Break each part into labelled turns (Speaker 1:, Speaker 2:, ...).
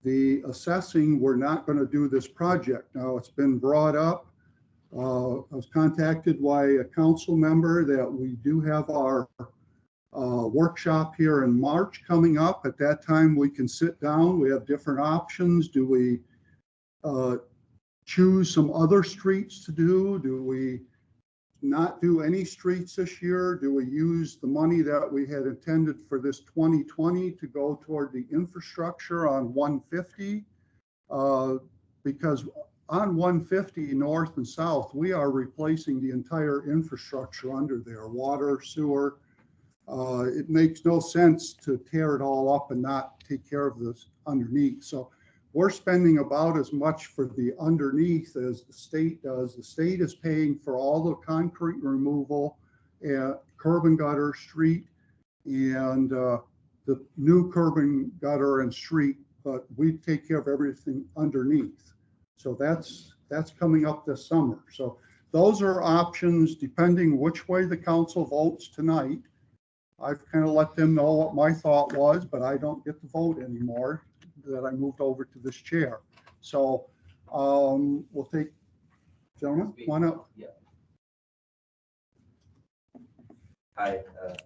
Speaker 1: the assessing, we're not going to do this project. Now, it's been brought up. I was contacted by a council member that we do have our workshop here in March coming up. At that time, we can sit down. We have different options. Do we choose some other streets to do? Do we not do any streets this year? Do we use the money that we had intended for this 2020 to go toward the infrastructure on 150? Because on 150 north and south, we are replacing the entire infrastructure under there, water, sewer. It makes no sense to tear it all up and not take care of this underneath. So we're spending about as much for the underneath as the state does. The state is paying for all the concrete removal at curb and gutter, street, and the new curb and gutter and street, but we take care of everything underneath. So that's coming up this summer. So those are options depending which way the council votes tonight. I've kind of let them know what my thought was, but I don't get to vote anymore, that I moved over to this chair. So we'll take, gentlemen, one up.
Speaker 2: Yeah. Hi,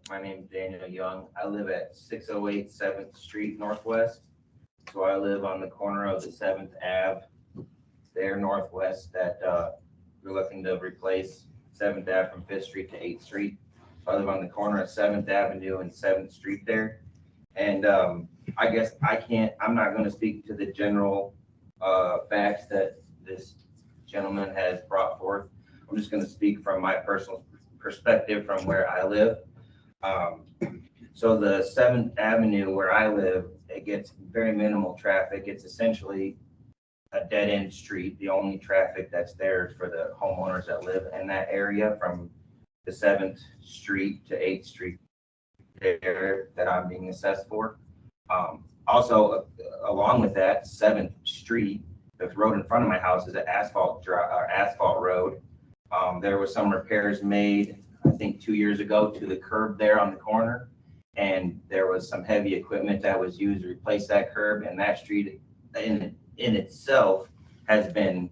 Speaker 2: my name is Daniel Young. I live at 608 7th Street Northwest. So I live on the corner of the 7th Ave, there northwest, that we're looking to replace 7th Ave from 5th Street to 8th Street. So I live on the corner of 7th Avenue and 7th Street there. And I guess I'm not going to speak to the general facts that this gentleman has brought forth. I'm just going to speak from my personal perspective from where I live. So the 7th Avenue where I live, it gets very minimal traffic. It's essentially a dead end street. The only traffic that's there is for the homeowners that live in that area from the 7th Street to 8th Street area that I'm being assessed for. Also, along with that, 7th Street, the road in front of my house is an asphalt road. There was some repairs made, I think 2 years ago, to the curb there on the corner. And there was some heavy equipment that was used to replace that curb, and that street in itself has been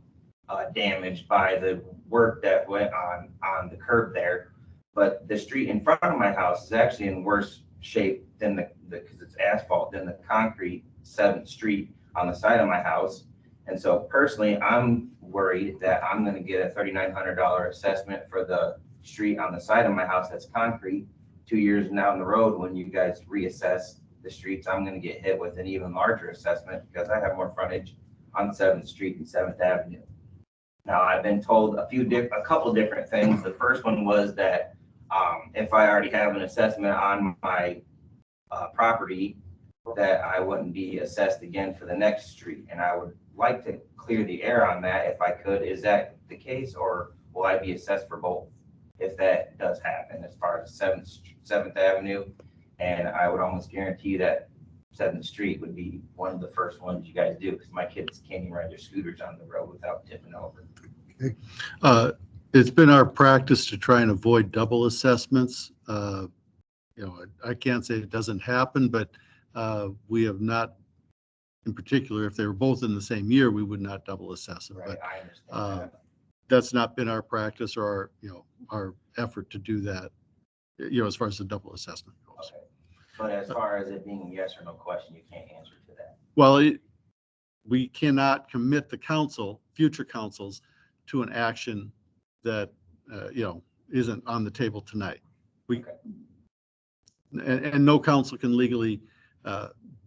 Speaker 2: damaged by the work that went on the curb there. But the street in front of my house is actually in worse shape than because it's asphalt, than the concrete 7th Street on the side of my house. And so personally, I'm worried that I'm going to get a $3,900 assessment for the street on the side of my house that's concrete. 2 years down the road, when you guys reassess the streets, I'm going to get hit with an even larger assessment because I have more frontage on 7th Street and 7th Avenue. Now, I've been told a couple different things. The first one was that if I already have an assessment on my property, that I wouldn't be assessed again for the next street. And I would like to clear the air on that if I could. Is that the case, or will I be assessed for both if that does happen as far as 7th Avenue? And I would almost guarantee that 7th Street would be one of the first ones you guys do, because my kids can't even ride their scooters on the road without tipping over.
Speaker 1: Okay.
Speaker 3: It's been our practice to try and avoid double assessments. I can't say it doesn't happen, but we have not, in particular, if they were both in the same year, we would not double assess them.
Speaker 2: Right,
Speaker 3: But
Speaker 2: I understand that.
Speaker 3: that's not been our practice or our effort to do that, as far as the double assessment goes.
Speaker 2: Okay. But as far as it being a yes or no question, you can't answer to that.
Speaker 3: Well, we cannot commit the future councils to an action that, isn't on the table tonight.
Speaker 2: Okay.
Speaker 3: And no council can legally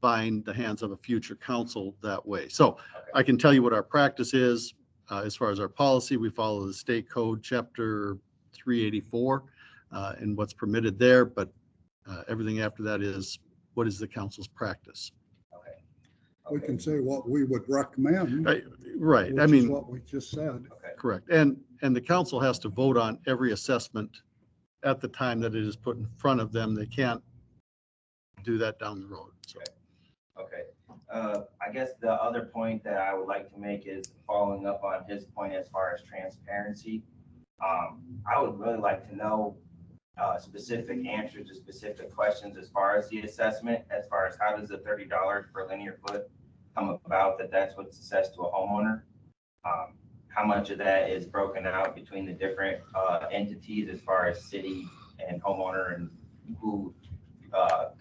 Speaker 3: bind the hands of a future council that way. So
Speaker 2: Okay.
Speaker 3: I can tell you what our practice is. As far as our policy, we follow the state code chapter 384 and what's permitted there, but everything after that is what is the council's practice.
Speaker 2: Okay.
Speaker 1: We can say what we would recommend.
Speaker 3: Right.
Speaker 1: Which
Speaker 3: I
Speaker 1: is
Speaker 3: mean,
Speaker 1: what we just said.
Speaker 2: Okay.
Speaker 3: correct. And the council has to vote on every assessment at the time that it is put in front of them. They can't do that down the road. So.
Speaker 2: Okay. I guess the other point that I would like to make is following up on his point as far as transparency. I would really like to know specific answers to specific questions as far as the assessment, as far as how does the $30 per linear foot come about that that's what's assessed to a homeowner. How much of that is broken out between the different entities as far as city and homeowner, and who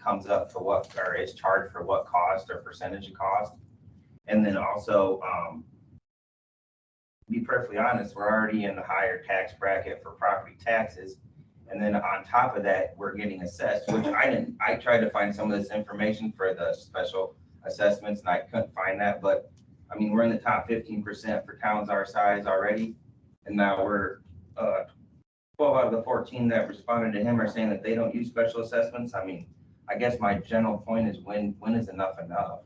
Speaker 2: comes up for what, or is charged for what cost or percentage of cost. And then also, to be perfectly honest, we're already in the higher tax bracket for property taxes. And then on top of that, we're getting assessed, which I tried to find some of this information for the special assessments and I couldn't find that, but I mean, we're in the top 15% for towns our size already. And now we're 12 out of the 14 that responded to him are saying that they don't use special assessments. I mean, I guess my general point is when is enough enough?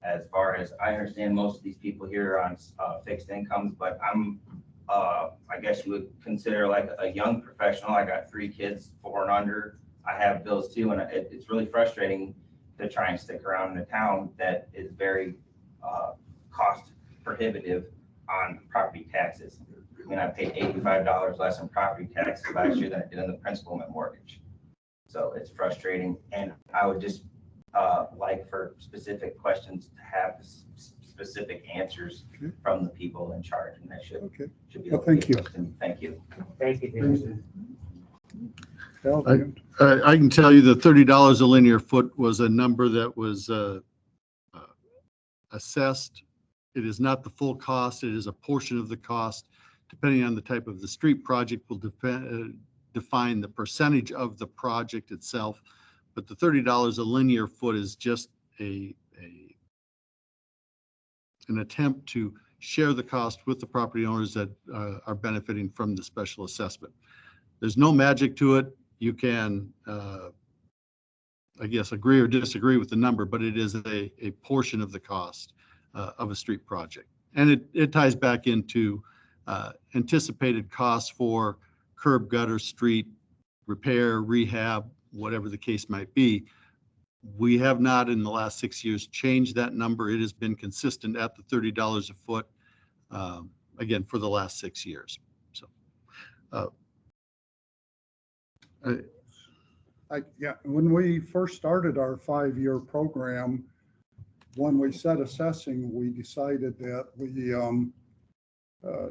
Speaker 2: As far as I understand, most of these people here are on fixed incomes, but I'm I guess you would consider like a young professional. I got 3 kids, 4 and under. I have bills too, and it's really frustrating to try and stick around in a town that is very cost prohibitive on property taxes. I mean, I paid $85 less in property taxes last year than I did in the principal of my mortgage. So it's frustrating, and I would just like for specific questions to have specific answers from the people in charge, and that should be.
Speaker 1: Well, thank you.
Speaker 2: Thank you.
Speaker 4: Thank you.
Speaker 1: Calvin?
Speaker 3: I can tell you that $30 a linear foot was a number that was assessed. It is not the full cost. It is a portion of the cost. Depending on the type of the street project will define the percentage of the project itself. But the $30 a linear foot is just an attempt to share the cost with the property owners that are benefiting from the special assessment. There's no magic to it. You can, I guess, agree or disagree with the number, but it is a portion of the cost of a street project. And it ties back into anticipated costs for curb, gutter, street repair, rehab, whatever the case might be. We have not in the last 6 years changed that number. It has been consistent at the $30 a foot, again, for the last 6 years. So,
Speaker 1: Yeah, when we first started our 5-year program, when we set assessing, we decided that we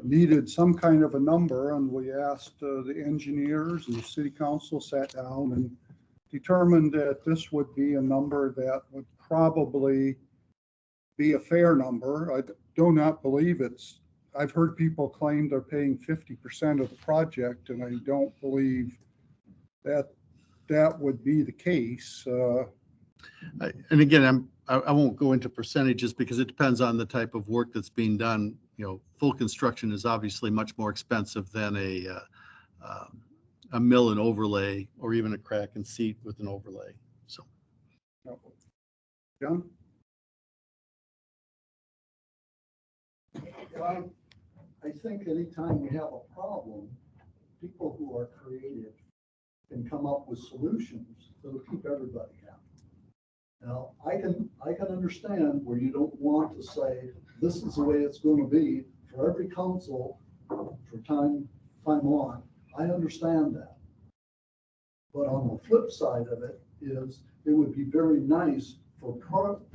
Speaker 1: needed some kind of a number, and we asked the engineers, and the city council sat down and determined that this would be a number that would probably be a fair number. I do not believe I've heard people claim they're paying 50% of the project, and I don't believe that would be the case.
Speaker 3: and again, I won't go into percentages because it depends on the type of work that's being done. You know, full construction is obviously much more expensive than a mill and overlay, or even a crack and seat with an overlay. So,
Speaker 1: John?
Speaker 5: I think anytime we have a problem, people who are creative can come up with solutions that'll keep everybody happy. Now, I can understand where you don't want to say, this is the way it's going to be for every council for time on. I understand that. But on the flip side of it is, it would be very nice for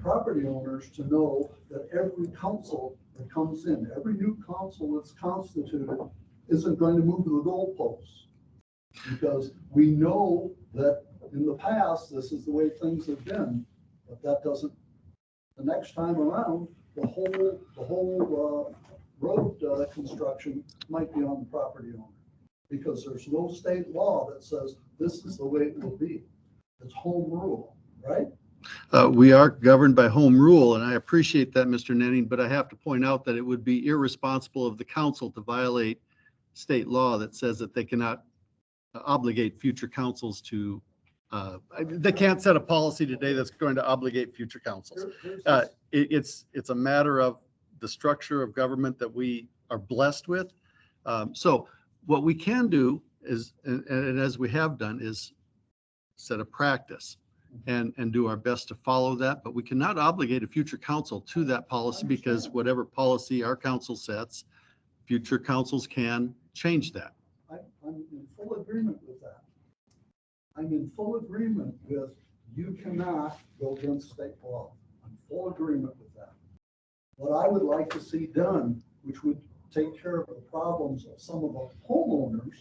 Speaker 5: property owners to know that every council that comes in, every new council that's constituted isn't going to move the goalposts. Because we know that in the past, this is the way things have been, but that doesn't, the next time around, the whole road construction might be on the property owner. Because there's no state law that says this is the way it will be. It's home rule, right?
Speaker 3: we are governed by home rule, and I appreciate that, Mr. Nenning, but I have to point out that it would be irresponsible of the council to violate state law that says that they cannot obligate future councils to, they can't set a policy today that's going to obligate future councils. It's a matter of the structure of government that we are blessed with. So what we can do is, and as we have done, is set a practice and do our best to follow that. But we cannot obligate a future council to that policy, because whatever policy our council sets, future councils can change that.
Speaker 5: I'm in full agreement with that. I'm in full agreement with, you cannot go against state law. I'm full agreement with that. What I would like to see done, which would take care of the problems of some of the homeowners,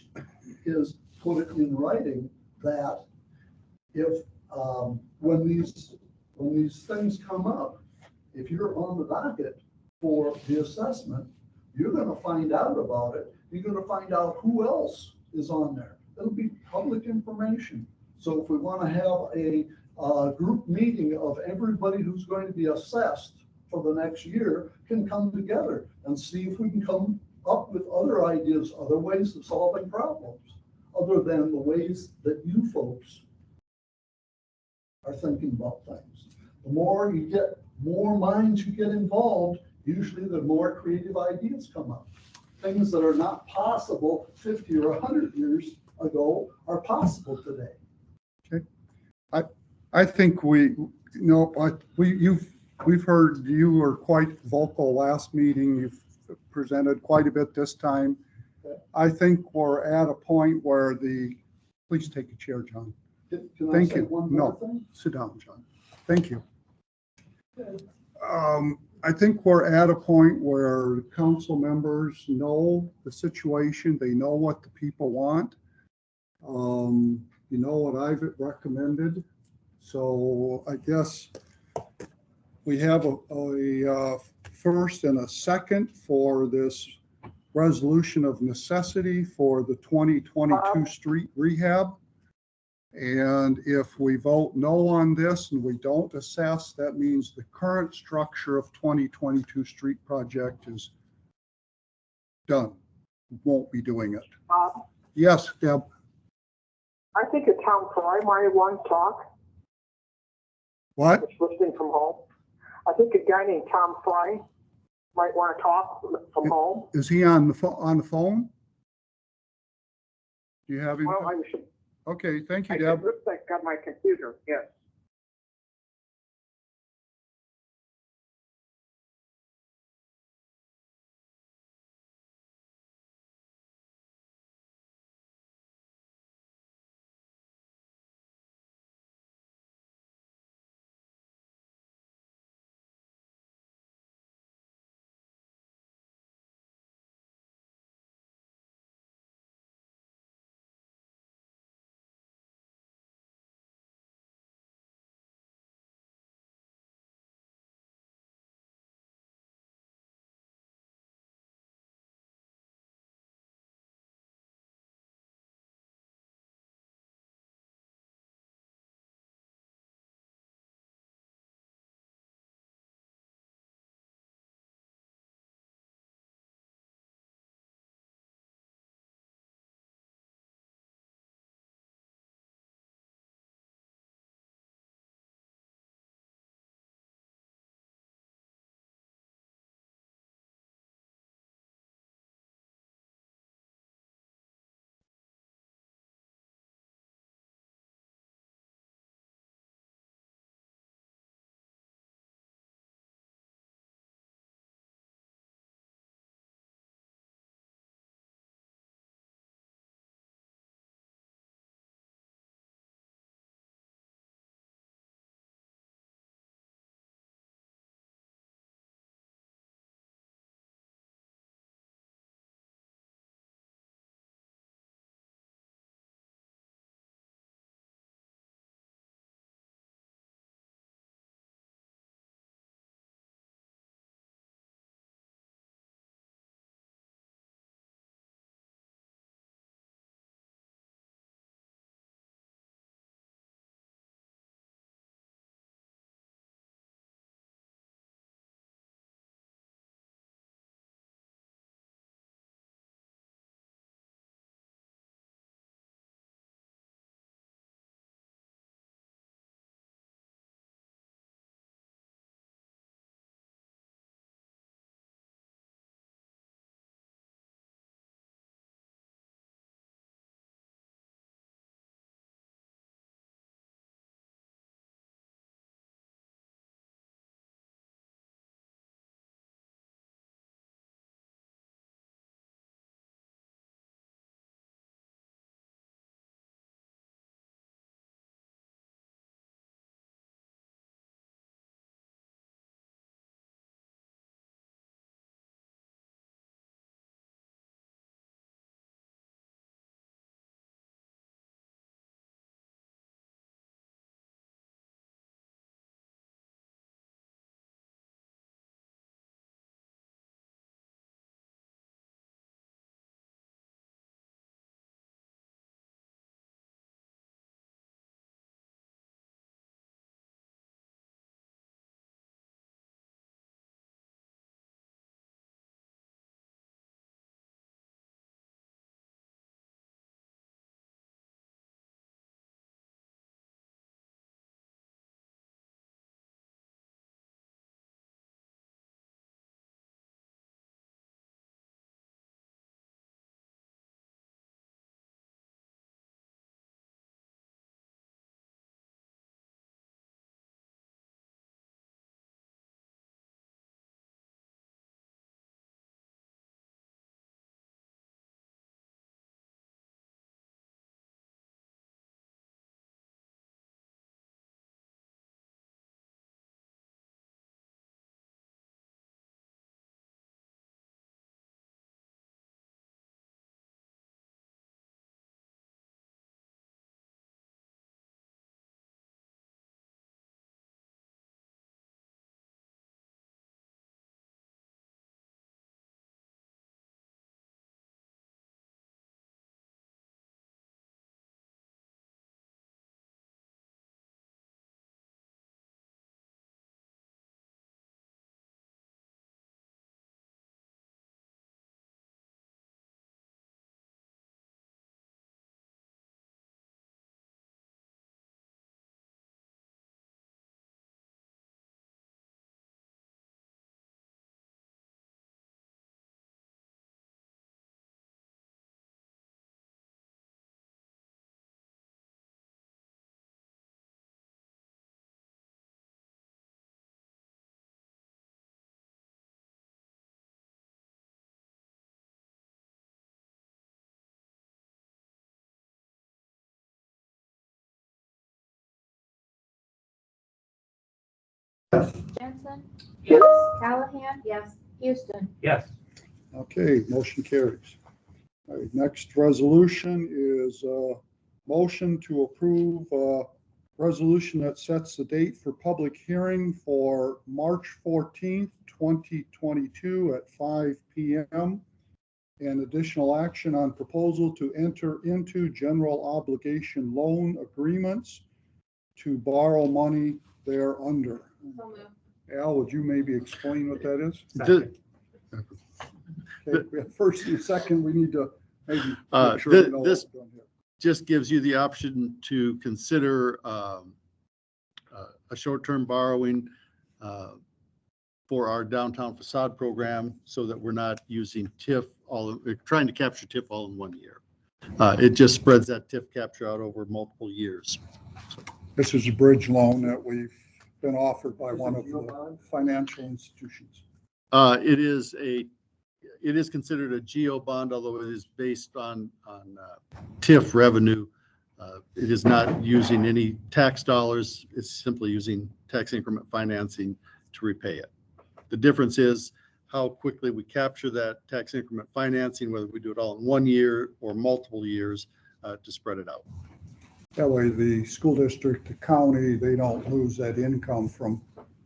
Speaker 5: is put it in writing that if, when these things come up, if you're on the docket for the assessment, you're gonna find out about it. You're gonna find out who else is on there. It'll be public information. So if we wanna have a group meeting of everybody who's going to be assessed for the next year, can come together and see if we can come up with other ideas, other ways of solving problems, other than the ways that you folks are thinking about things. The more you get, more minds you get involved, usually the more creative ideas come up. Things that are not possible 50 or 100 years ago are possible today.
Speaker 1: I think we've heard you were quite vocal last meeting. You've presented quite a bit this time. I think we're at a point where please take a chair, John.
Speaker 5: Can I
Speaker 1: Thank
Speaker 5: say
Speaker 1: you.
Speaker 5: one more
Speaker 1: No.
Speaker 5: thing?
Speaker 1: Sit down, John. Thank you. I think we're at a point where council members know the situation. They know what the people want. You know what I've recommended. So I guess we have a first and a second for this resolution of necessity for the 2022 street rehab. And if we vote no on this and we don't assess, that means the current structure of 2022 street project is done. Won't be doing it. Yes, Deb.
Speaker 4: I think a town cry might want to talk.
Speaker 1: What?
Speaker 4: Just listening from home. I think a guy named Tom Fry might want to talk from home.
Speaker 1: Is he on the phone? Do you have him?
Speaker 4: Well, I should.
Speaker 1: Okay, thank you,
Speaker 4: I
Speaker 1: Deb.
Speaker 4: got my computer. Yes.
Speaker 5: Yes.
Speaker 6: Jensen,
Speaker 4: Yes.
Speaker 6: Callahan. Yes. Houston.
Speaker 2: Yes.
Speaker 1: Okay, motion carries. All right, next resolution is a motion to approve a resolution that sets the date for public hearing for March 14th, 2022 at 5 PM. And additional action on proposal to enter into general obligation loan agreements to borrow money thereunder.
Speaker 6: So moved.
Speaker 1: Al, would you maybe explain what that is?
Speaker 3: Second.
Speaker 1: Okay, we have first and second, we need to maybe
Speaker 3: Uh,
Speaker 1: make sure we
Speaker 3: thi-
Speaker 1: know
Speaker 3: this-
Speaker 1: what's done here.
Speaker 3: Just gives you the option to consider a short-term borrowing for our downtown facade program so that we're not using TIF trying to capture TIF all in 1 year. It just spreads that TIF capture out over multiple years.
Speaker 1: This is a bridge loan that we've been offered by one of the financial institutions.
Speaker 3: It is considered a GO bond, although it is based on TIF revenue. It is not using any tax dollars. It's simply using tax increment financing to repay it. The difference is how quickly we capture that tax increment financing, whether we do it all in 1 year or multiple years to spread it out.
Speaker 1: That way the school district, the county, they don't lose that income from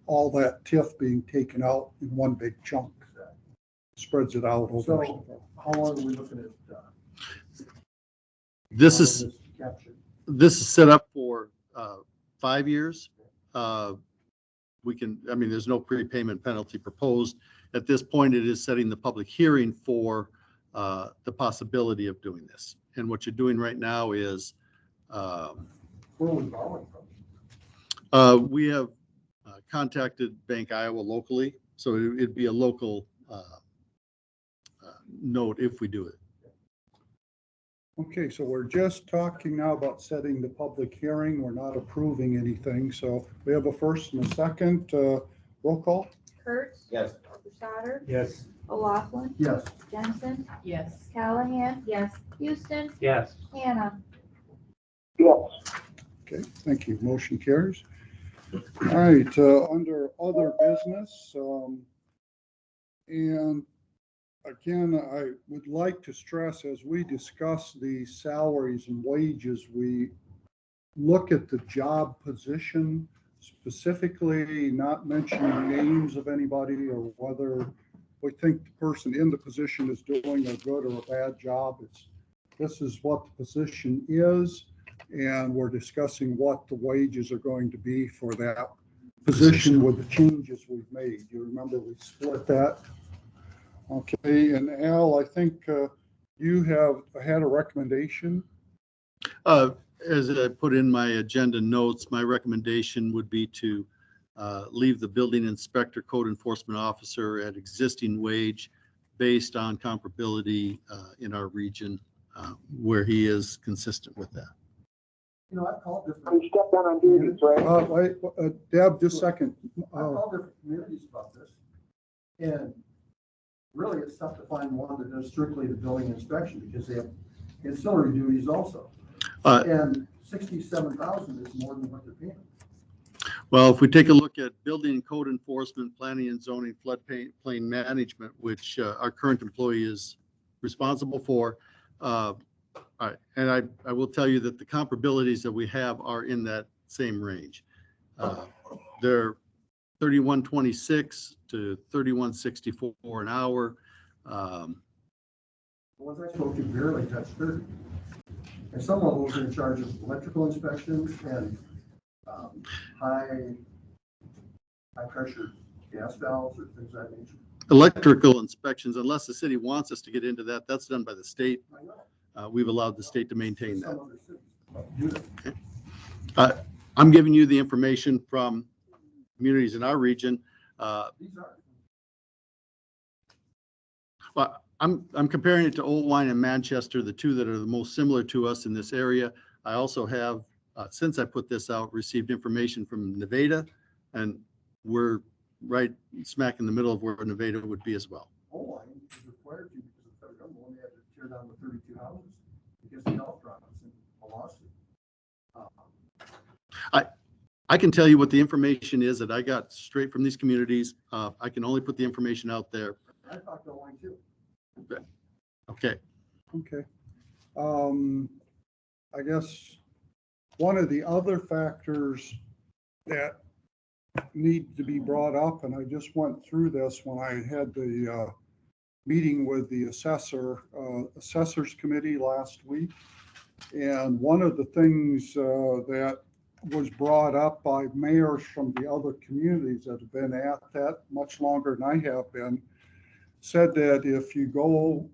Speaker 1: all that TIF being taken out in one big chunk. Spreads it out over.
Speaker 5: So how long are we looking at?
Speaker 3: This is
Speaker 5: Captured.
Speaker 3: This is set up for 5 years. There's no prepayment penalty proposed. At this point, it is setting the public hearing for the possibility of doing this. And what you're doing right now is
Speaker 5: Where are we borrowing from?
Speaker 3: we have contacted Bank Iowa locally, so it'd be a local note if we do it.
Speaker 1: Okay, so we're just talking now about setting the public hearing. We're not approving anything. So we have a first and a second. Roll call?
Speaker 6: Kurtz.
Speaker 2: Yes.
Speaker 6: Souter.
Speaker 2: Yes.
Speaker 6: O'Laughlin.
Speaker 5: Yes.
Speaker 6: Jensen.
Speaker 7: Yes.
Speaker 6: Callahan. Yes. Houston.
Speaker 2: Yes.
Speaker 6: Hannah.
Speaker 4: Yes.
Speaker 1: Okay, thank you. Motion carries. All right, under other business, and again, I would like to stress as we discuss the salaries and wages, we look at the job position specifically, not mentioning names of anybody or whether we think the person in the position is doing a good or a bad job. This is what the position is, and we're discussing what the wages are going to be for that position with the changes we've made. You remember we split that? Okay, and Al, I think you have had a recommendation.
Speaker 3: As I put in my agenda notes, my recommendation would be to leave the building inspector code enforcement officer at existing wage based on comparability in our region where he is consistent with that.
Speaker 5: I've called different.
Speaker 4: You stepped down on duties, right?
Speaker 1: Wait, Deb, just a second.
Speaker 5: I've called different communities about this. And really, it's tough to find one that does strictly the building inspection because they have ancillary duties also. And 67,000 is more than what they're paying.
Speaker 3: Well, if we take a look at building and code enforcement, planning and zoning, floodplain management, which our current employee is responsible for, and I will tell you that the comparabilities that we have are in that same range. They're 31.26 to 31.64 an hour.
Speaker 5: The ones I spoke to barely touched 30. And some of those are in charge of electrical inspections and high pressure gas valves or things of that nature.
Speaker 3: Electrical inspections, unless the city wants us to get into that, that's done by the state.
Speaker 5: I know.
Speaker 3: We've allowed the state to maintain
Speaker 5: Some
Speaker 3: that.
Speaker 5: other cities do that.
Speaker 3: I'm giving you the information from communities in our region.
Speaker 5: These are.
Speaker 3: Well, I'm comparing it to Old Wine and Manchester, the two that are the most similar to us in this area. I also have, since I put this out, received information from Nevada, and we're right smack in the middle of where Nevada would be as well.
Speaker 5: Line is required to because of federal government when they had to tear down the 32 houses because the health dropped in a lawsuit.
Speaker 3: I can tell you what the information is that I got straight from these communities. I can only put the information out there.
Speaker 5: I talked to one too.
Speaker 3: Okay.
Speaker 1: Okay. I guess one of the other factors that need to be brought up, and I just went through this when I had the meeting with the assessors committee last week. And one of the things that was brought up by mayors from the other communities that have been at that much longer than I have been, said that if you go,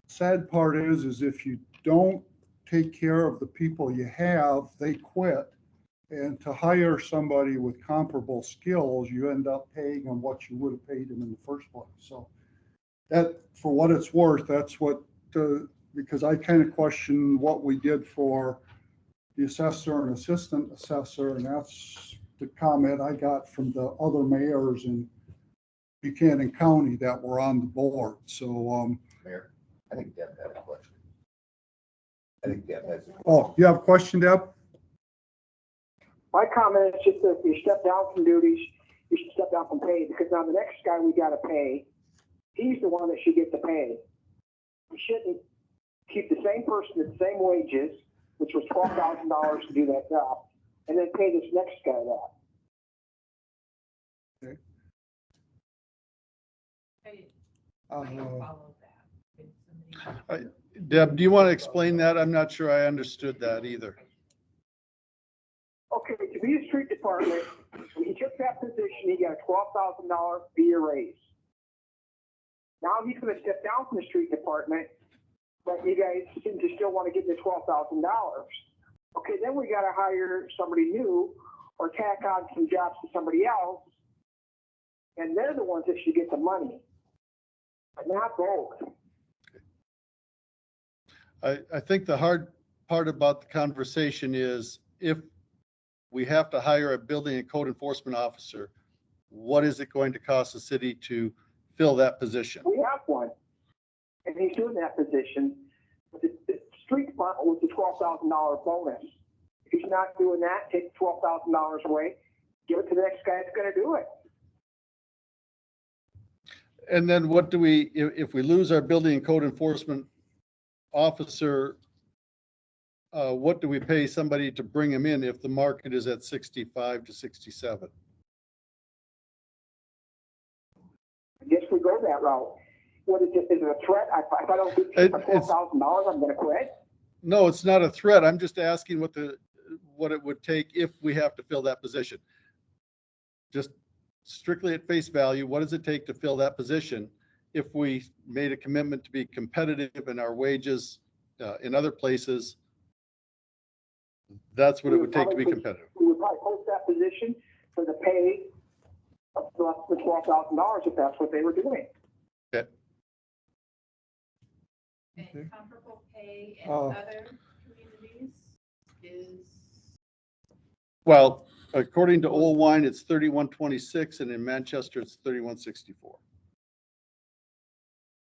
Speaker 1: sad part is if you don't take care of the people you have, they quit. And to hire somebody with comparable skills, you end up paying them what you would have paid them in the first place. So that, for what it's worth, that's what, because I kind of question what we did for the assessor and assistant assessor, and that's the comment I got from the other mayors in Buchanan County that were on the board. So,
Speaker 7: Mayor, I think Deb had a question. I think Deb has.
Speaker 1: oh, you have a question, Deb?
Speaker 4: My comment is just that if you step down from duties, you should step down from pay, because now the next guy we gotta pay, he's the one that should get the pay. We shouldn't keep the same person at the same wages, which was $12,000 to do that job, and then pay this next guy that.
Speaker 8: Follow that. Did somebody-
Speaker 3: Deb, do you want to explain that? I'm not sure I understood that either.
Speaker 4: Okay, to be a street department, when he took that position, he got a $12,000 a year raise. Now he's gonna step down from the street department, but you guys seem to still wanna give him the $12,000. Okay, then we gotta hire somebody new or tack on some jobs to somebody else, and they're the ones that should get the money, but not both.
Speaker 3: I think the hard part about the conversation is if we have to hire a building and code enforcement officer, what is it going to cost the city to fill that position?
Speaker 4: We have one, and he's doing that position. But the street department was the $12,000 bonus. If he's not doing that, take $12,000 away, give it to the next guy that's gonna do it.
Speaker 3: And then what do we, if we lose our building and code enforcement officer, what do we pay somebody to bring him in if the market is at 65 to 67?
Speaker 4: I guess we go that route. What is it, is it a threat? If I don't get
Speaker 3: It's-
Speaker 4: $12,000, I'm gonna quit?
Speaker 3: No, it's not a threat. I'm just asking what it would take if we have to fill that position. Just strictly at face value, what does it take to fill that position? If we made a commitment to be competitive in our wages in other places, that's what it would take to be competitive.
Speaker 4: We would probably post that position for the pay of less than $12,000 if that's what they were doing.
Speaker 8: And comparable pay in
Speaker 1: Oh.
Speaker 8: other communities is,
Speaker 3: Well, according to Old Wine, it's 31.26, and in Manchester, it's 31.64.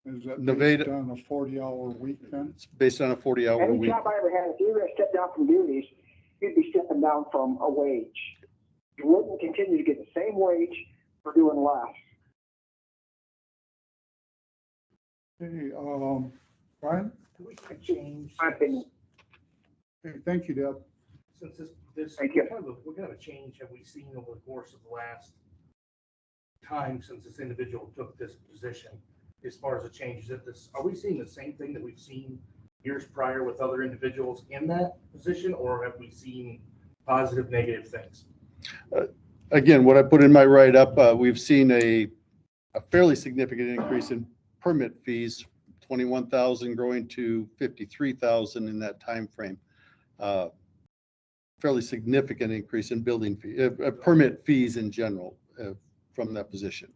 Speaker 1: Is that
Speaker 3: Nevada-
Speaker 1: based on a 40-hour week then?
Speaker 3: It's based on a 40-hour
Speaker 4: Any
Speaker 3: week.
Speaker 4: job I ever had, if you were gonna step down from duties, you'd be stepping down from a wage. You wouldn't continue to get the same wage for doing less.
Speaker 1: Hey, Brian?
Speaker 9: Do we can change,
Speaker 4: My opinion.
Speaker 1: Hey, thank you, Deb.
Speaker 9: since this,
Speaker 4: Thank you.
Speaker 9: what kind of change have we seen over the course of the last time since this individual took this position? As far as the changes at this, are we seeing the same thing that we've seen years prior with other individuals in that position, or have we seen positive, negative things?
Speaker 3: Again, what I put in my write-up, we've seen a fairly significant increase in permit fees, 21,000 growing to 53,000 in that timeframe. Fairly significant increase in building fee, permit fees in general from that position.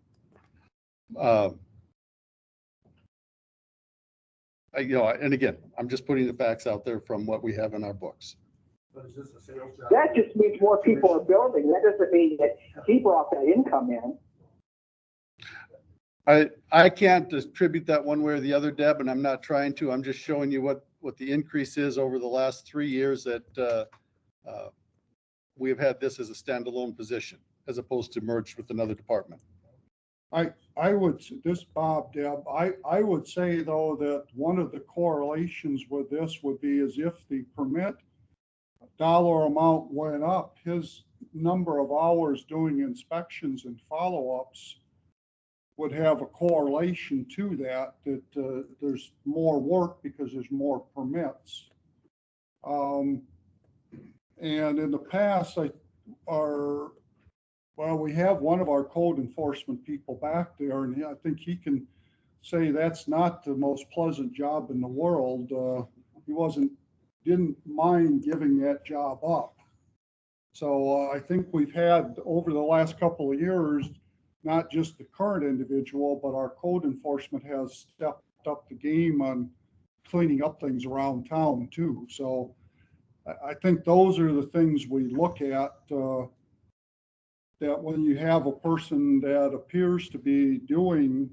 Speaker 3: And again, I'm just putting the facts out there from what we have in our books.
Speaker 9: But is this a sales job?
Speaker 4: That just means more people are building. That doesn't mean that he brought that income in.
Speaker 3: I can't attribute that one way or the other, Deb, and I'm not trying to. I'm just showing you what the increase is over the last 3 years that we have had this as a standalone position as opposed to merged with another department.
Speaker 1: I would, this Bob, Deb, I would say though that one of the correlations with this would be as if the permit dollar amount went up, his number of hours doing inspections and follow-ups would have a correlation to that, there's more work because there's more permits. And in the past, we have one of our code enforcement people back there, and I think he can say that's not the most pleasant job in the world. He didn't mind giving that job up. So I think we've had over the last couple of years, not just the current individual, but our code enforcement has stepped up the game on cleaning up things around town too. So I think those are the things we look at, that when you have a person that appears to be doing,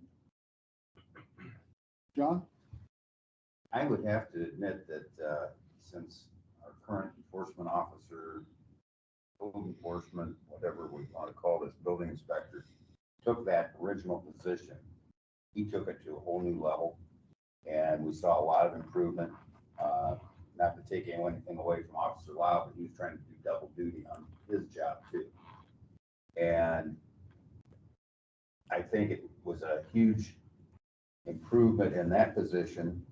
Speaker 1: John?
Speaker 7: I would have to admit that since our current enforcement officer, code enforcement, whatever we want to call this, building inspector, took that original position, he took it to a whole new level. And we saw a lot of improvement. Not to take anything away from Officer Lau, but he was trying to do double duty on his job too. And I think it was a huge improvement in that position.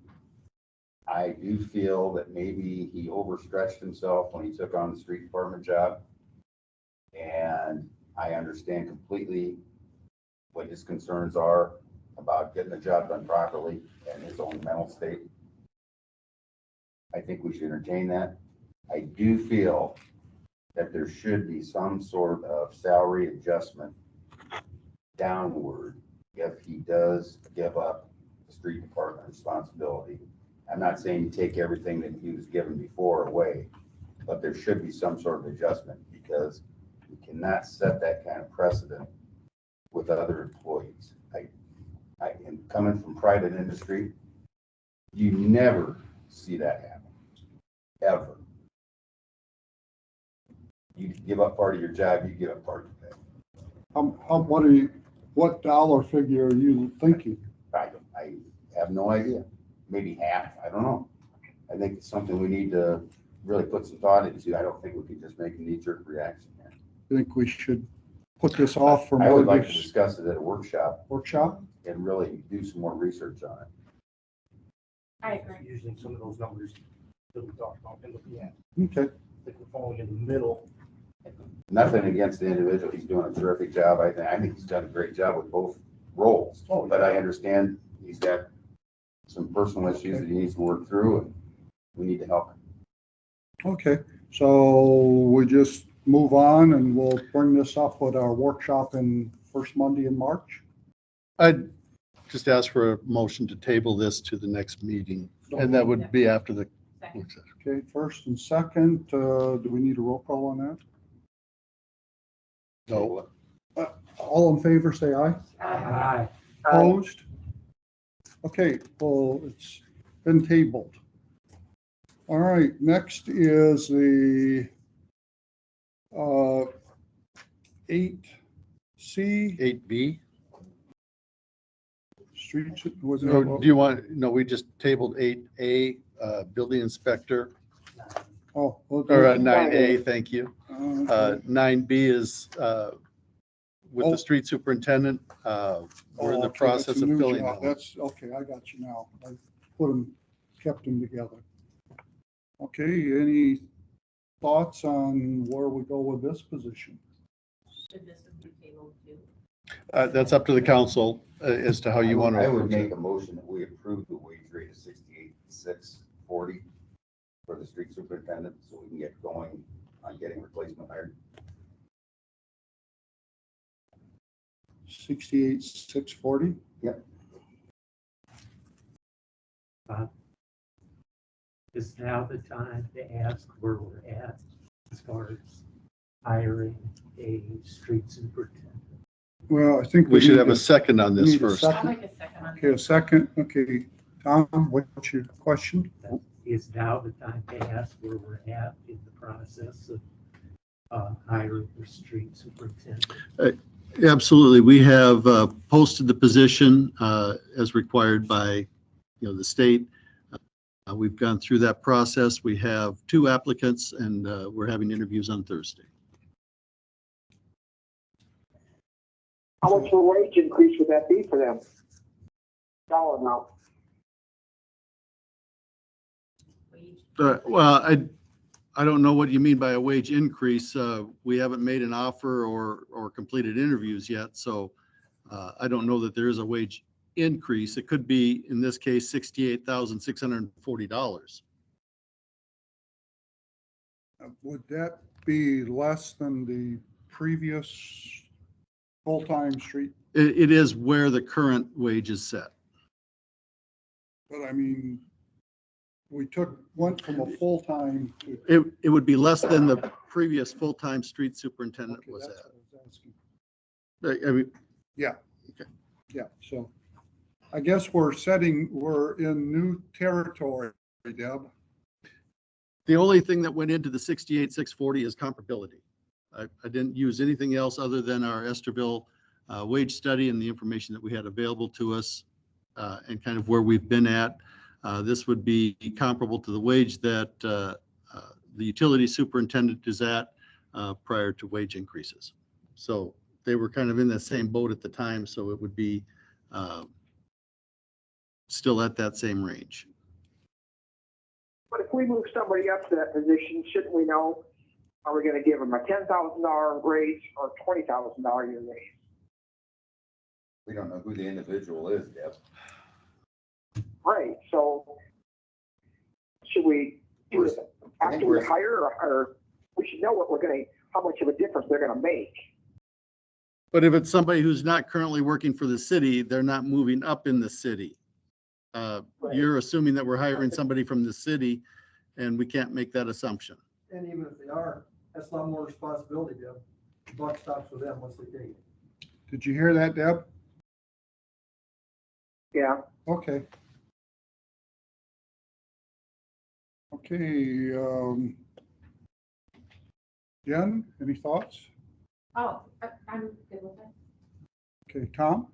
Speaker 7: I do feel that maybe he overstretched himself when he took on the street department job. And I understand completely what his concerns are about getting the job done properly and his own mental state. I think we should entertain that. I do feel that there should be some sort of salary adjustment downward if he does give up the street department responsibility. I'm not saying you take everything that he was given before away, but there should be some sort of adjustment because you cannot set that kind of precedent with other employees. And coming from private industry, you never see that happen, ever. You give up part of your job, you give up part of your pay.
Speaker 1: What dollar figure are you thinking?
Speaker 7: I have no idea. Maybe half, I don't know. I think it's something we need to really put some thought into. I don't think we can just make a knee-jerk reaction here.
Speaker 1: I think we should put this off for
Speaker 7: I would
Speaker 1: more
Speaker 7: like to discuss it at a workshop
Speaker 1: workshop.
Speaker 7: and really do some more research on it.
Speaker 8: I agree.
Speaker 9: Using some of those numbers that we talked about and looking at.
Speaker 1: Okay.
Speaker 9: I think we're falling in the middle.
Speaker 7: Nothing against the individual. He's doing a terrific job. I think he's done a great job with both roles.
Speaker 9: Oh,
Speaker 7: But I understand he's got some personal issues that he needs to work through and we need to help him.
Speaker 1: Okay, so we just move on and we'll bring this up at our workshop in first Monday in March.
Speaker 3: I'd just ask for a motion to table this to the next meeting, and that would be after the
Speaker 8: Second.
Speaker 3: work session.
Speaker 1: Okay, first and second, do we need a roll call on that?
Speaker 3: No,
Speaker 1: All in favor, say aye.
Speaker 9: Aye.
Speaker 1: Opposed? Okay, well, it's been tabled. All right, next is the 8C,
Speaker 3: 8B.
Speaker 1: streets, was it?
Speaker 3: No, do you want, no, we just tabled 8A, building inspector,
Speaker 1: Oh, well,
Speaker 3: or 9A, thank you.
Speaker 1: okay.
Speaker 3: 9B is with
Speaker 1: Oh.
Speaker 3: the street superintendent. We're in the
Speaker 1: Okay,
Speaker 3: process
Speaker 1: that's a
Speaker 3: of
Speaker 1: new
Speaker 3: filling
Speaker 1: job.
Speaker 3: that.
Speaker 1: That's, okay, I got you now. I put them, kept them together. Okay, any thoughts on where we go with this position?
Speaker 8: Should this be tabled too?
Speaker 3: That's up to the council as to how you want to.
Speaker 7: I would
Speaker 3: approach
Speaker 7: make
Speaker 3: it.
Speaker 7: a motion that we approve the wage rate of 68,640 for the street superintendent, so we can get going on getting replacement hired.
Speaker 1: 68,640?
Speaker 10: Is now the time to ask where we're at as far as hiring a street superintendent?
Speaker 1: Well, I think
Speaker 3: We should
Speaker 1: need
Speaker 3: have a
Speaker 1: to-
Speaker 3: second on this
Speaker 1: need a
Speaker 3: first.
Speaker 1: second.
Speaker 8: I'll make a second on
Speaker 1: Okay, a
Speaker 8: that.
Speaker 1: second. Okay, Tom, what's your question?
Speaker 10: Is now the time to ask where we're at in the process of hiring the street superintendent?
Speaker 3: Absolutely. We have posted the position as required by, the state. We've gone through that process. We have 2 applicants, and we're having interviews on Thursday.
Speaker 4: How much of a wage increase would that be for them? Dollar amount.
Speaker 3: Well, I don't know what you mean by a wage increase. We haven't made an offer or completed interviews yet, so I don't know that there is a wage increase. It could be, in this case, $68,640.
Speaker 1: Would that be less than the previous full-time street?
Speaker 3: It is where the current wage is set.
Speaker 1: But I mean, went from a full-time to.
Speaker 3: It would be less than the previous full-time street superintendent
Speaker 1: Okay,
Speaker 3: was
Speaker 1: that's
Speaker 3: at.
Speaker 1: what I was asking.
Speaker 3: I mean,
Speaker 1: Yeah, so I guess we're in new territory, Deb.
Speaker 3: the only thing that went into the 68,640 is comparability. I didn't use anything else other than our Esterville wage study and the information that we had available to us and kind of where we've been at. This would be comparable to the wage that the utility superintendent is at prior to wage increases. So they were kind of in the same boat at the time, so it would be still at that same range.
Speaker 4: But if we move somebody up to that position, shouldn't we know, are we gonna give them a $10,000 raise or $20,000 year raise?
Speaker 7: We don't know who the individual is, Deb.
Speaker 4: Right, so should we do it after we hire, or we should know what how much of a difference they're gonna make?
Speaker 3: But if it's somebody who's not currently working for the city, they're not moving up in the city. You're assuming that we're hiring somebody from the city, and we can't make that assumption.
Speaker 5: And even if they are, that's a lot more responsibility, Deb. The buck stops with them once they take it.
Speaker 1: Did you hear that, Deb?
Speaker 4: Yeah,
Speaker 1: Okay. Okay, Jen, any thoughts?
Speaker 8: Oh, I'm good with it.
Speaker 1: Okay, Tom?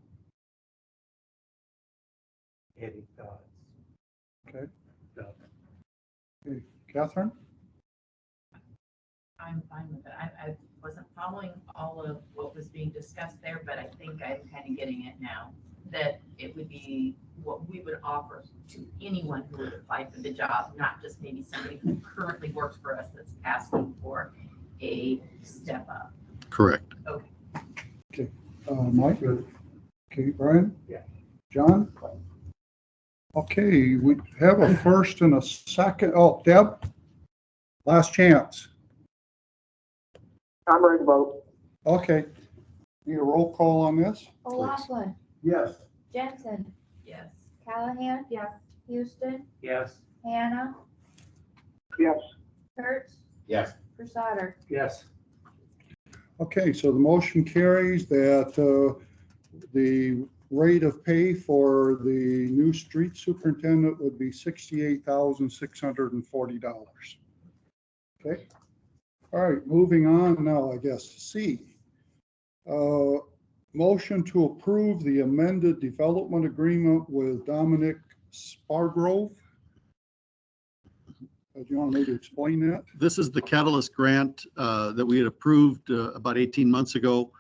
Speaker 10: Any thoughts?
Speaker 1: Okay.
Speaker 10: No.
Speaker 1: Okay, Catherine?
Speaker 8: I'm fine with it. I wasn't following all of what was being discussed there, but I think I'm kind of getting it now. That it would be what we would offer to anyone who would apply for the job, not just maybe somebody who currently works for us that's asking for a step up.
Speaker 3: Correct.
Speaker 1: Mike? Okay, Brian?
Speaker 10: Yeah.
Speaker 1: John? Okay, we have a first and a second. Oh, Deb? Last chance.
Speaker 4: I'm ready to vote.
Speaker 1: Okay. Need a roll call on this?
Speaker 6: O'Laughlin,
Speaker 5: Yes.
Speaker 6: Jensen,
Speaker 8: Yes.
Speaker 6: Callahan,
Speaker 8: Yes.
Speaker 6: Houston,
Speaker 10: Yes.
Speaker 6: Hannah,
Speaker 4: Yes,
Speaker 6: Kurtz,
Speaker 7: Yes.
Speaker 6: Crusader.
Speaker 10: Yes.
Speaker 1: Okay, so the motion carries that the rate of pay for the new street superintendent would be $68,640. Okay. All right, moving on now, I guess, to C. Motion to approve the amended development agreement with Dominic Spargrove. Do you want me to explain that?
Speaker 3: This is the Catalyst grant that we had approved about 18 months ago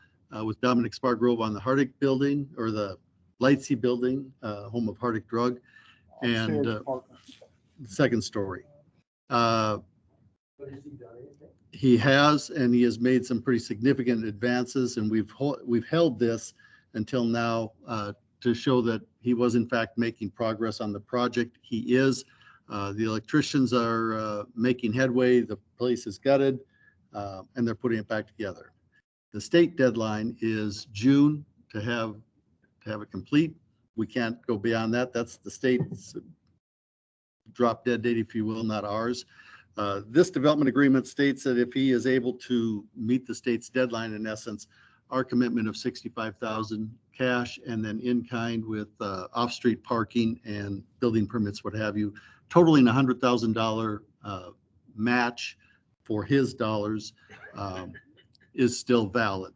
Speaker 3: with Dominic Spargrove on the Hardick building, or the Lightsey building, home of Hardick Drug, and
Speaker 1: Upstairs apartments.
Speaker 3: second story.
Speaker 5: But has he done anything?
Speaker 3: He has, and he has made some pretty significant advances, and we've held this until now to show that he was in fact making progress on the project. He is. The electricians are making headway. The place is gutted, and they're putting it back together. The state deadline is June to have it complete. We can't go beyond that. That's the state's drop dead date, if you will, not ours. This development agreement states that if he is able to meet the state's deadline, in essence, our commitment of $65,000 cash and then in kind with off-street parking and building permits, what have you, totaling $100,000 match for his dollars is still valid.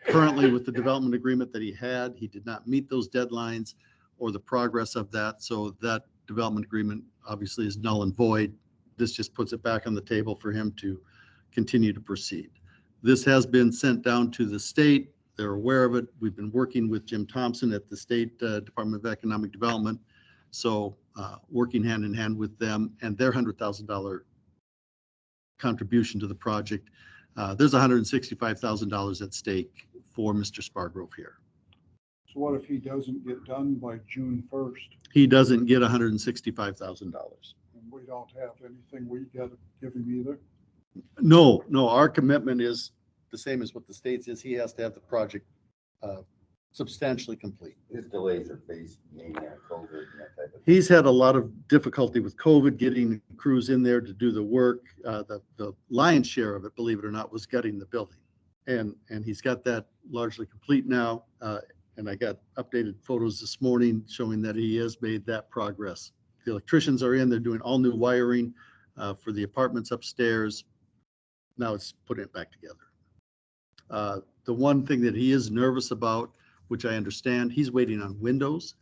Speaker 3: Currently, with the development agreement that he had, he did not meet those deadlines or the progress of that. So that development agreement obviously is null and void. This just puts it back on the table for him to continue to proceed. This has been sent down to the state. They're aware of it. We've been working with Jim Thompson at the State Department of Economic Development. So working hand in hand with them and their $100,000 contribution to the project. There's $165,000 at stake for Mr. Spargrove here.
Speaker 1: So what if he doesn't get done by June 1st?
Speaker 3: He doesn't get $165,000.
Speaker 1: And we don't have anything we got to give him either?
Speaker 3: No, our commitment is the same as what the state's is. He has to have the project substantially complete.
Speaker 7: His delays are based mainly on COVID and that type of.
Speaker 3: He's had a lot of difficulty with COVID, getting crews in there to do the work. The lion's share of it, believe it or not, was gutting the building. And he's got that largely complete now. And I got updated photos this morning showing that he has made that progress. The electricians are in, they're doing all new wiring for the apartments upstairs. Now it's putting it back together. The one thing that he is nervous about, which I understand, he's waiting on windows.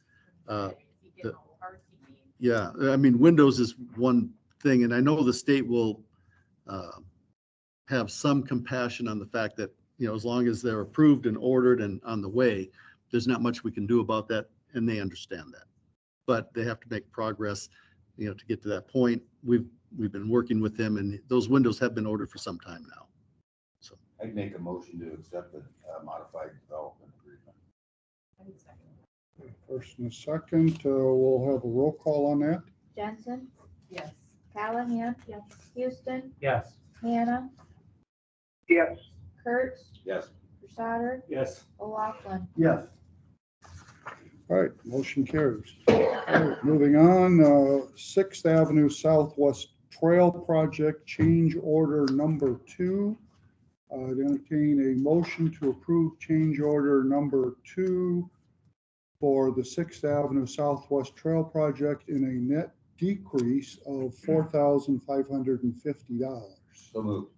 Speaker 3: Yeah, I mean, windows is one thing, and I know the state will have some compassion on the fact that, you know, as long as they're approved and ordered and on the way, there's not much we can do about that, and they understand that. But they have to make progress, you know, to get to that point. We've been working with them, and those windows have been ordered for some time now. So
Speaker 7: I'd make a motion to accept the modified development agreement.
Speaker 1: First and a second, we'll have a roll call on that.
Speaker 6: Jensen,
Speaker 8: Yes.
Speaker 6: Callahan. Yes. Houston,
Speaker 10: Yes.
Speaker 6: Hannah,
Speaker 4: Yes.
Speaker 6: Kurtz,
Speaker 7: Yes.
Speaker 6: Souter,
Speaker 9: Yes.
Speaker 6: O'Laughlin.
Speaker 5: Yes.
Speaker 1: All right, motion carries. All right, moving on, 6th Avenue Southwest Trail Project, change order number 2. I'd entertain a motion to approve change order number 2 for the 6th Avenue Southwest Trail Project in a net decrease of $4,550.
Speaker 7: So moved.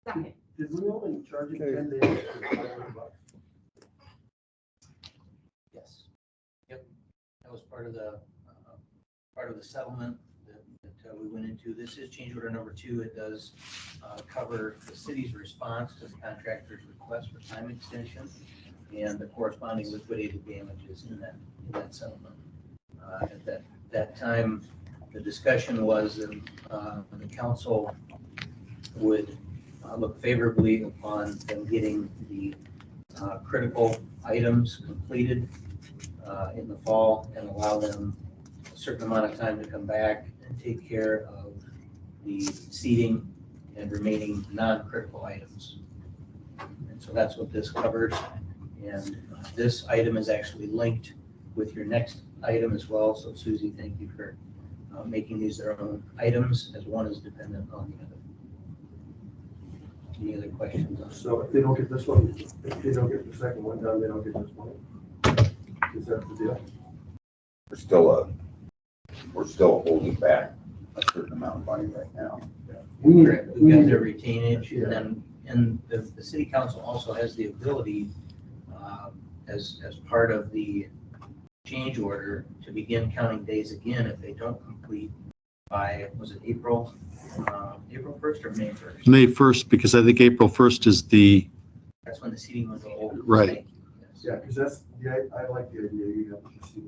Speaker 8: Second.
Speaker 5: Did we only charge it
Speaker 1: Okay.
Speaker 5: 10 days for $500?
Speaker 11: Yes. Yep. That was part of the settlement that we went into. This is change order number 2. It does cover the city's response to the contractor's request for time extension and the corresponding liquidated damages in that settlement. At that time, the discussion was that the council would look favorably upon them getting the critical items completed in the fall and allow them a certain amount of time to come back and take care of the seating and remaining non-critical items. And so that's what this covers. And this item is actually linked with your next item as well. So Susie, thank you for making these their own items, as one is dependent on the other. Any other questions?
Speaker 12: So if they don't get this one, if they don't get the second one done, they don't get this one. Is that the deal?
Speaker 7: We're still holding back a certain amount of money right now.
Speaker 11: Correct. We've got their retainage, and the city council also has the ability, as part of the change order, to begin counting days again if they don't complete by, was it April 1st or May 1st?
Speaker 3: May 1st, because I think April 1st is
Speaker 11: That's when the seating was over.
Speaker 3: Right.
Speaker 11: Yes.
Speaker 12: Yeah, because that's, I like the idea you have to see.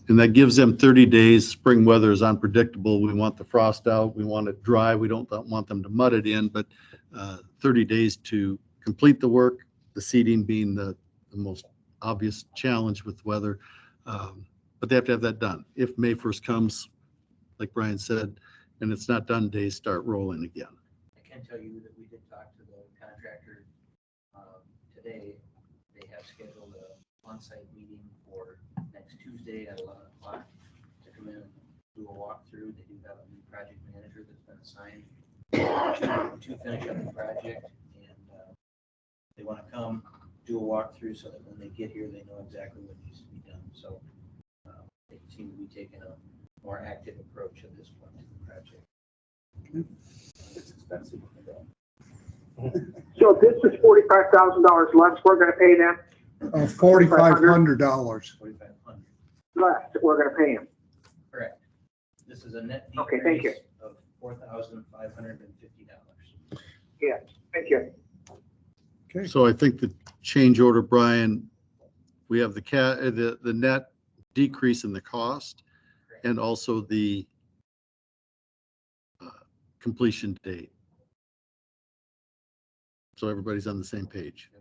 Speaker 3: and that gives them 30 days. Spring weather is unpredictable. We want the frost out. We want it dry. We don't want them to mud it in, but 30 days to complete the work, the seeding being the most obvious challenge with weather. But they have to have that done. If May 1st comes, like Brian said, and it's not done, days start rolling again.
Speaker 11: I can tell you that we did talk to the contractor today. They have scheduled a on-site meeting for next Tuesday at 11 o'clock to come in and do a walkthrough. They do have a new project manager that's been assigned to finish up the project, and they want to come do a walkthrough so that when they get here, they know exactly what needs to be done. So they seem to be taking a more active approach at this point to the project.
Speaker 7: expensive.
Speaker 4: So if this is $45,000 less, we're gonna pay them
Speaker 1: $4,500.
Speaker 11: 4,500.
Speaker 4: less, we're gonna pay them.
Speaker 11: Correct. This is a net
Speaker 4: Okay, thank you.
Speaker 11: decrease of $4,550.
Speaker 4: Yes, thank you.
Speaker 1: Okay,
Speaker 3: So I think the change order, Brian, we have the net decrease in the cost and also the completion date. So everybody's on the same page.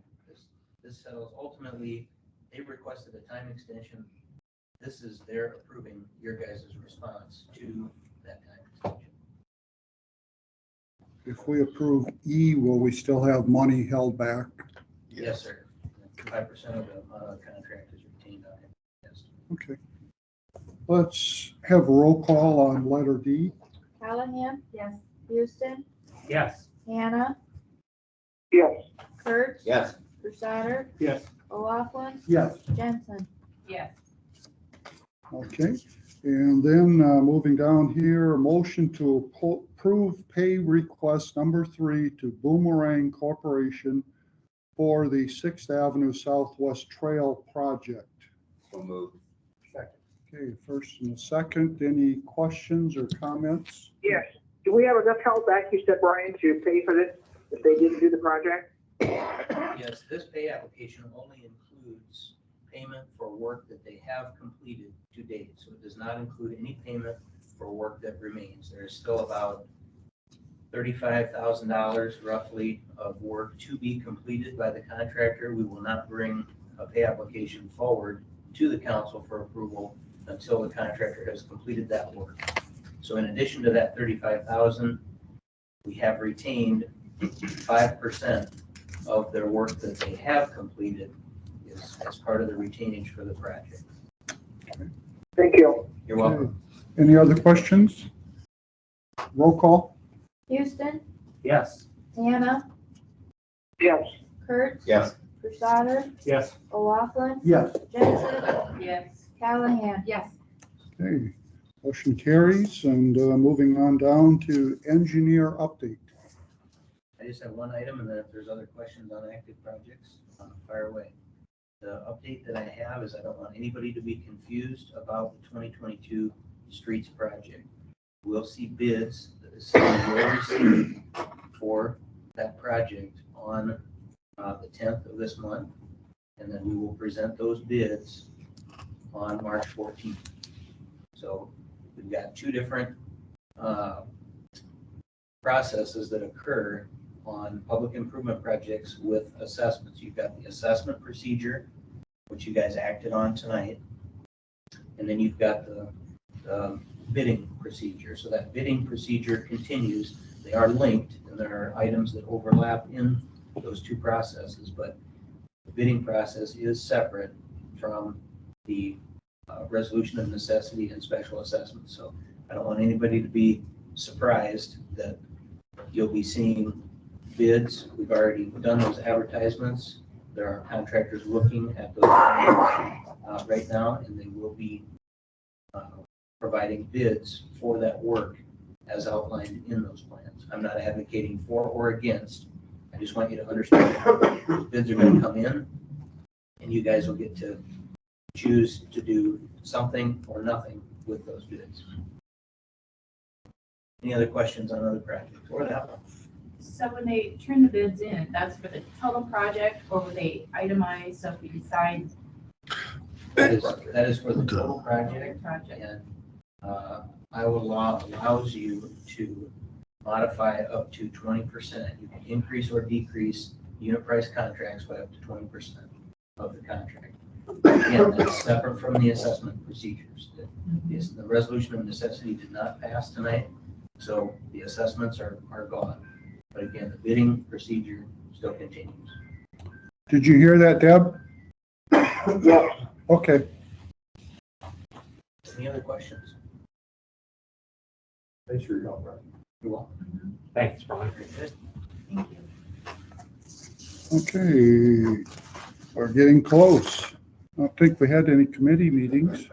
Speaker 11: This settles, ultimately, they requested a time extension. This is their approving your guys' response to that time extension.
Speaker 1: if we approve E, will we still have money held back?
Speaker 11: Yes, sir. 5% of the contract is retained on it. Yes.
Speaker 1: Okay. Let's have a roll call on letter D.
Speaker 6: Callahan? Yes. Houston?
Speaker 10: Yes.
Speaker 6: Hannah?
Speaker 4: Yes,
Speaker 6: Kurtz?
Speaker 7: Yes.
Speaker 6: Crusader?
Speaker 12: Yes.
Speaker 6: O'Laughlin?
Speaker 12: Yes.
Speaker 6: Jensen?
Speaker 8: Yes.
Speaker 1: Okay, and then moving down here, a motion to approve pay request number 3 to Boomerang Corporation for the 6th Avenue Southwest Trail project.
Speaker 7: So moved.
Speaker 1: Okay, first and a second, any questions or comments?
Speaker 4: yes. Do we have enough held back, you said, Brian, to pay for this if they didn't do the project?
Speaker 11: Yes, this pay application only includes payment for work that they have completed to date. So it does not include any payment for work that remains. There is still about $35,000 roughly of work to be completed by the contractor. We will not bring a pay application forward to the council for approval until the contractor has completed that work. So in addition to that $35,000, we have retained 5% of their work that they have completed is as part of the retainage for the project.
Speaker 4: Thank you.
Speaker 11: You're welcome.
Speaker 1: Any other questions? Roll call?
Speaker 6: Houston?
Speaker 10: Yes.
Speaker 6: Hannah?
Speaker 4: Yes,
Speaker 6: Kurtz?
Speaker 7: Yes.
Speaker 6: Crusader?
Speaker 12: Yes.
Speaker 6: O'Laughlin?
Speaker 12: Yes.
Speaker 6: Jensen?
Speaker 8: Yes.
Speaker 6: Callahan?
Speaker 8: Yes.
Speaker 1: Okay, motion carries, and moving on down to engineer update.
Speaker 11: I just have one item, and then if there's other questions on active projects, fire away. The update that I have is I don't want anybody to be confused about the 2022 streets project. We'll see bids that the city will receive for that project on the 10th of this month, and then we will present those bids on March 14th. So we've got two different processes that occur on public improvement projects with assessments. You've got the assessment procedure, which you guys acted on tonight, and then you've got the bidding procedure. So that bidding procedure continues. They are linked, and there are items that overlap in those two processes, but the bidding process is separate from the resolution of necessity and special assessment. So I don't want anybody to be surprised that you'll be seeing bids. We've already done those advertisements. There are contractors looking at those right now, and they will be providing bids for that work as outlined in those plans. I'm not advocating for or against. I just want you to understand that those bids are going to come in, and you guys will get to choose to do something or nothing with those bids. Any other questions on other projects or that one?
Speaker 8: So when they turn the bids in, that's for the total project, or will they itemize, so if we decide
Speaker 11: That is for the total project,
Speaker 8: project?
Speaker 11: and Iowa law allows you to modify up to 20%. You can increase or decrease unit price contracts by up to 20% of the contract. Again, that's separate from the assessment procedures. The resolution of necessity did not pass tonight, so the assessments are gone. But again, the bidding procedure still continues.
Speaker 1: Did you hear that, Deb?
Speaker 4: yes.
Speaker 1: Okay,
Speaker 11: Any other questions?
Speaker 12: Thanks for your help, Brian.
Speaker 11: You're welcome.
Speaker 10: Thanks, Brian.
Speaker 8: Thank you.
Speaker 1: okay, we're getting close. I don't think we had any committee meetings.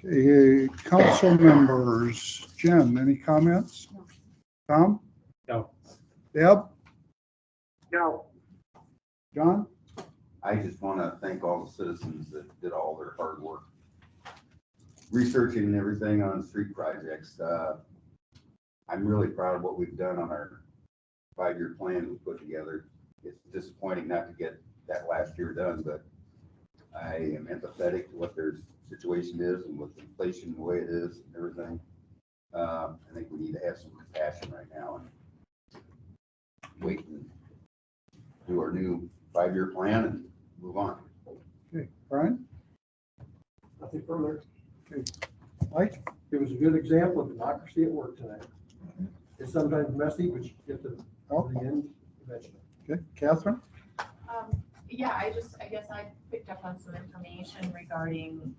Speaker 1: Okay, council members, Jen, any comments? Tom?
Speaker 10: No.
Speaker 1: Deb?
Speaker 4: No.
Speaker 1: John?
Speaker 7: I just want to thank all the citizens that did all their hard work researching and everything on street projects. I'm really proud of what we've done on our 5-year plan we put together. It's disappointing not to get that last year done, but I am empathetic to what their situation is and with inflation the way it is and everything. I think we need to have some compassion right now and wait and do our new 5-year plan and move on.
Speaker 1: Okay, Brian?
Speaker 12: Nothing further.
Speaker 1: Mike?
Speaker 12: It was a good example of democracy at work tonight. It's sometimes messy, but you get to the end eventually.
Speaker 1: Okay, Catherine?
Speaker 8: Yeah, I guess I picked up on some information regarding,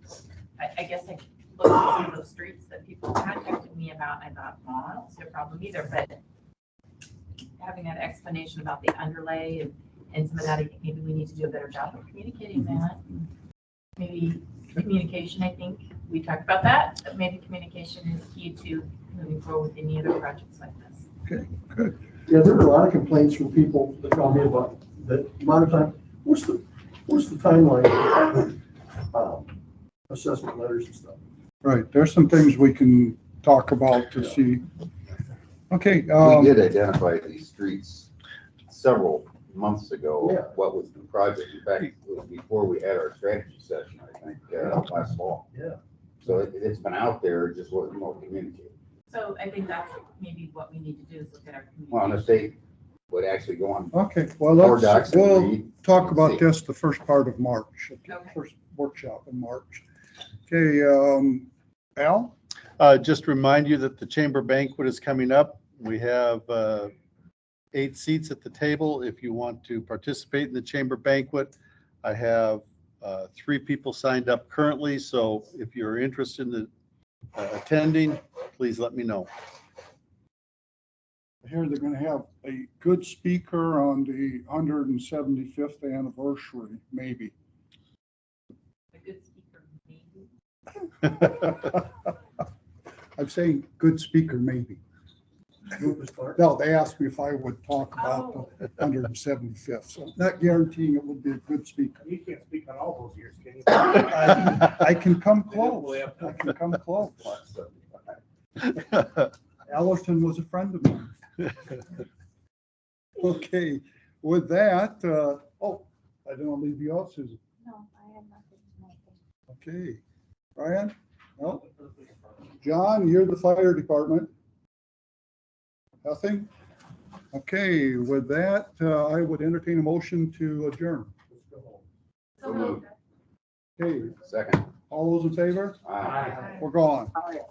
Speaker 8: I guess I looked at some of those streets that people contacted me about, and I thought, well, I don't see a problem either, but having that explanation about the underlay and some of that, I think maybe we need to do a better job of communicating that. Maybe communication, I think, we talked about that, but maybe communication is key to moving forward with any other projects like this.
Speaker 1: Okay, good.
Speaker 5: Yeah, there were a lot of complaints from people that called me about the amount of time. What's the timeline for assessment letters and stuff?
Speaker 1: Right, there's some things we can talk about to see. Okay.
Speaker 7: We did identify these streets several months ago.
Speaker 5: Yeah.
Speaker 7: What was the project? In fact, it was before we had our strategy session, I think, last fall.
Speaker 5: Yeah.
Speaker 7: So it's been out there, it just wasn't more communicated.
Speaker 8: So I think that's maybe what we need to do is look at our
Speaker 7: Well, and if
Speaker 8: communication.
Speaker 7: they would actually go on
Speaker 1: Okay, well,
Speaker 7: board docs and
Speaker 1: we'll
Speaker 7: read.
Speaker 1: talk about
Speaker 7: See.
Speaker 1: this the first part of March,
Speaker 8: Okay.
Speaker 1: first workshop in March. Okay, Al?
Speaker 3: Just remind you that the chamber banquet is coming up. We have 8 seats at the table. If you want to participate in the chamber banquet, I have 3 people signed up currently. So if you're interested in attending, please let me know.
Speaker 1: I hear they're gonna have a good speaker on the 175th anniversary, maybe.
Speaker 8: A good speaker, maybe.
Speaker 1: I'm saying good speaker, maybe.
Speaker 5: Rufus Clark.
Speaker 1: No, they asked me if I would talk about the 175th, so not guaranteeing it would be a good speaker.
Speaker 9: You can't speak on all those years, can you?
Speaker 1: I can come close. I can come close. Allerton was a friend of mine. Okay, with that, I didn't want to leave you out, Susan.
Speaker 6: No, I have nothing tonight.
Speaker 1: Okay, Brian? No? John, you're the fire department. Nothing? Okay, with that, I would entertain a motion to adjourn.
Speaker 7: So moved.
Speaker 1: Okay,
Speaker 7: Second.
Speaker 1: all those in favor?
Speaker 7: Aye.
Speaker 1: We're gone.
Speaker 4: All right.